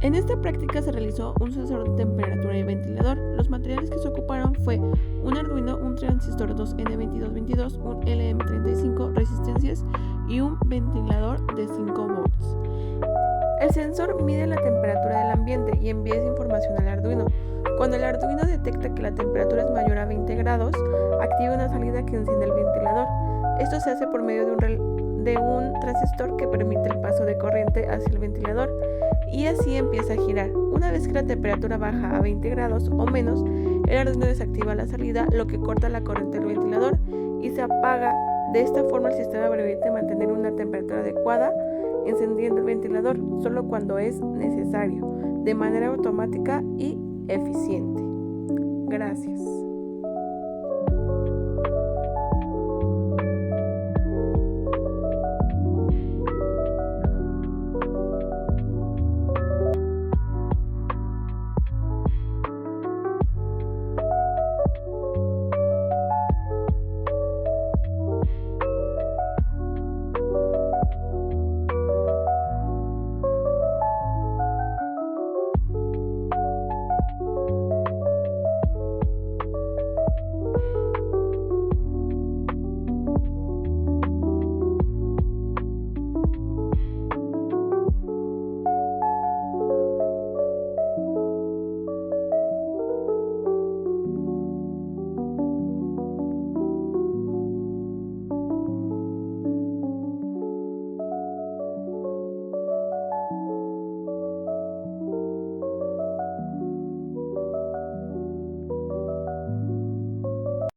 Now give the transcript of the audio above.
En esta práctica se realizó un sensor de temperatura y ventilador. Los materiales que se ocuparon fue un Arduino, un transistor 2N2222, un LM35, resistencias y un ventilador de 5 volts. El sensor mide la temperatura del ambiente y envía esa información al Arduino. Cuando el Arduino detecta que la temperatura es mayor a 20 grados, activa una salida que enciende el ventilador. Esto se hace por medio de un transistor que permite el paso de corriente hacia el ventilador y así empieza a girar. Una vez que la temperatura baja a 20 grados o menos, el Arduino desactiva la salida, lo que corta la corriente del ventilador y se apaga. De esta forma el sistema permite mantener una temperatura adecuada encendiendo el ventilador solo cuando es necesario, de manera automática y eficiente. Gracias.